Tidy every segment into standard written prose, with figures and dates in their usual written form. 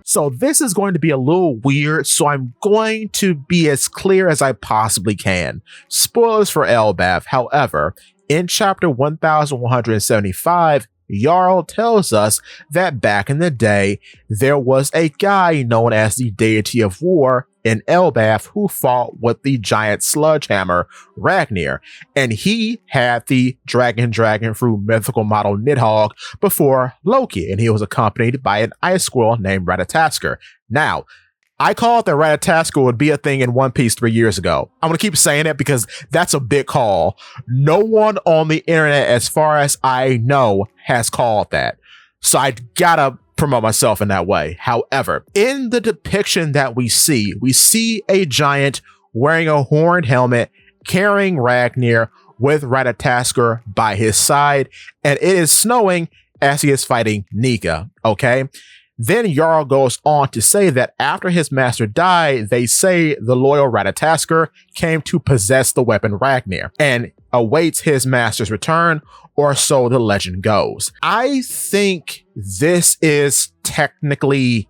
So this is going to be a little weird, so I'm going to be as clear as I possibly can. Spoilers for Elbaf, however, in chapter 1175, Jarl tells us that back in the day, there was a guy known as the Deity of War in Elbaf who fought with the giant sledgehammer Ragnir, and he had the dragon fruit mythical model Nidhogg before Loki, and he was accompanied by an ice squirrel named Ratatoskr. Now, I called that Ratatoskr would be a thing in One Piece 3 years ago. I'm going to keep saying it because that's a big call. No one on the internet, as far as I know, has called that. So I gotta promote myself in that way. However, in the depiction that we see a giant wearing a horned helmet, carrying Ragnir with Ratatoskr by his side, and it is snowing as he is fighting Nika, okay? Then Jarl goes on to say that after his master died, they say the loyal Ratatoskr came to possess the weapon Ragnir and awaits his master's return, or so the legend goes. I think this is technically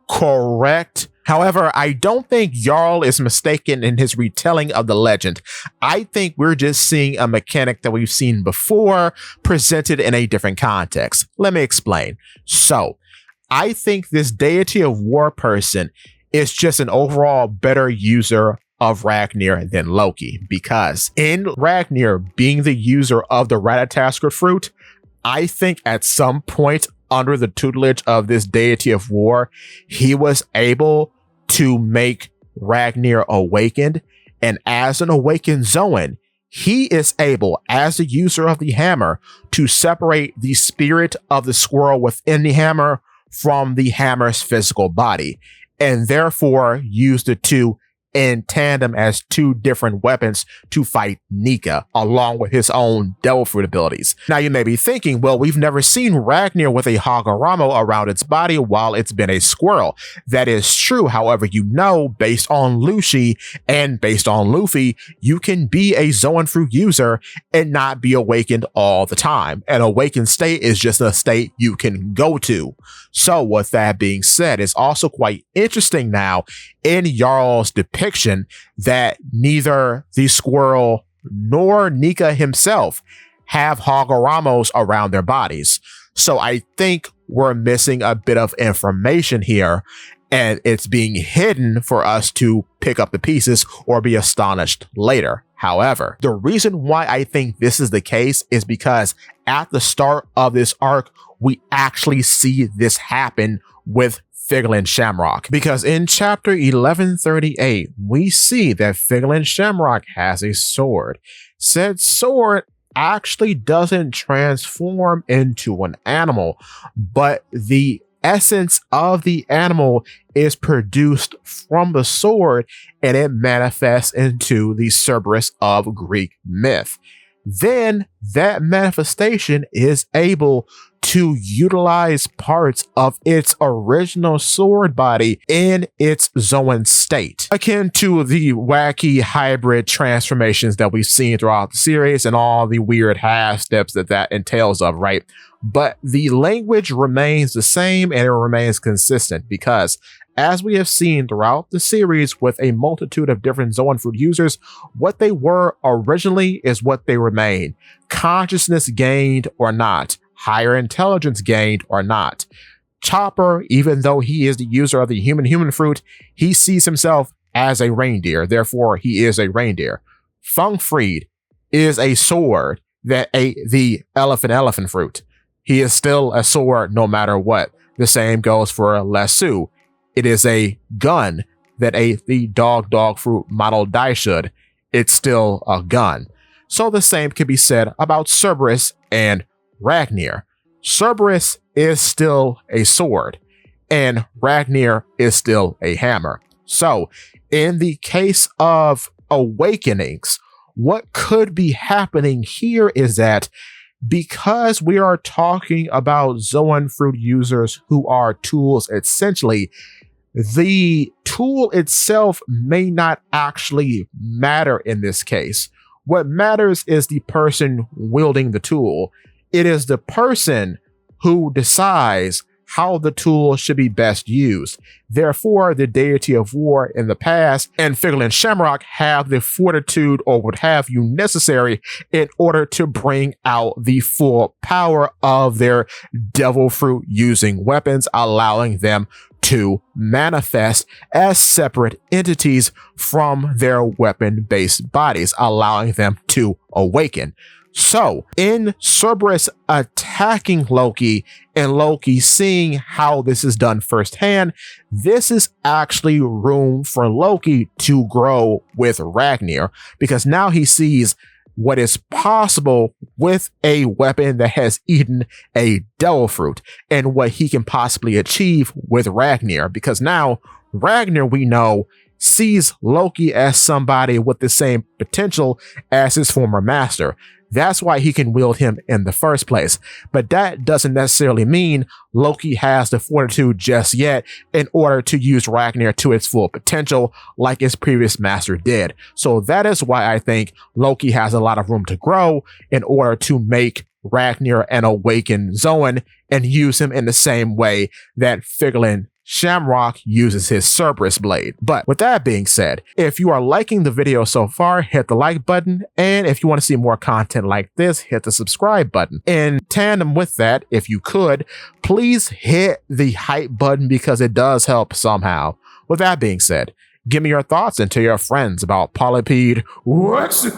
correct. However, I don't think Jarl is mistaken in his retelling of the legend. I think we're just seeing a mechanic that we've seen before, presented in a different context. Let me explain. So, I think this Deity of War person is just an overall better user of Ragnir than Loki, because in Ragnir being the user of the Ratatoskr fruit, I think at some point under the tutelage of this Deity of War, he was able to make Ragnir awakened, and as an awakened Zoan, he is able, as the user of the hammer, to separate the spirit of the squirrel within the hammer from the hammer's physical body, and therefore use the two in tandem as two different weapons to fight Nika, along with his own devil fruit abilities. Now you may be thinking, well, we've never seen Ragnir with a Hagoramo around its body while it's been a squirrel. That is true. However, you know, based on Lucy and based on Luffy, you can be a Zoan fruit user and not be awakened all the time. An awakened state is just a state you can go to. So with that being said, it's also quite interesting now in Jarl's depiction that neither the squirrel nor Nika himself have Hagoramos around their bodies. So I think we're missing a bit of information here, and it's being hidden for us to pick up the pieces or be astonished later. However, the reason why I think this is the case is because at the start of this arc, we actually see this happen with Figlin Shamrock, because in chapter 1138, we see that Figlin Shamrock has a sword. Said sword actually doesn't transform into an animal, but the essence of the animal is produced from the sword, and it manifests into the Cerberus of Greek myth. Then that manifestation is able to utilize parts of its original sword body in its Zoan state, akin to the wacky hybrid transformations that we've seen throughout the series and all the weird half steps that entails of, right? But the language remains the same and it remains consistent, because as we have seen throughout the series with a multitude of different Zoan fruit users, what they were originally is what they remain. Consciousness gained or not, higher intelligence gained or not. Chopper, even though he is the user of the human fruit, he sees himself as a reindeer, therefore he is a reindeer. Fungfried is a sword that ate the elephant fruit. He is still a sword no matter what. The same goes for Lasso. It is a gun that ate the dog fruit model Daishud. It's still a gun. So the same can be said about Cerberus and Ragnir. Cerberus is still a sword, and Ragnir is still a hammer. So in the case of awakenings, what could be happening here is that because we are talking about Zoan fruit users who are tools essentially, the tool itself may not actually matter in this case. What matters is the person wielding the tool. It is the person who decides how the tool should be best used. Therefore, the deity of war in the past and Figlin Shamrock have the fortitude or what have you necessary in order to bring out the full power of their devil fruit using weapons, allowing them to manifest as separate entities from their weapon-based bodies, allowing them to awaken. So, in Cerberus attacking Loki and Loki seeing how this is done firsthand, this is actually room for Loki to grow with Ragnir, because now he sees what is possible with a weapon that has eaten a devil fruit and what he can possibly achieve with Ragnir, because now Ragnir, we know, sees Loki as somebody with the same potential as his former master. That's why he can wield him in the first place. But that doesn't necessarily mean Loki has the fortitude just yet in order to use Ragnir to its full potential like his previous master did. So that is why I think Loki has a lot of room to grow in order to make Ragnir an awakened Zoan and use him in the same way that Figlin Shamrock uses his Cerberus blade. But with that being said, if you are liking the video so far, hit the like button. And if you want to see more content like this, hit the subscribe button. In tandem with that, if you could, please hit the hype button because it does help somehow. With that being said, give me your thoughts and tell your friends about Polypede. What's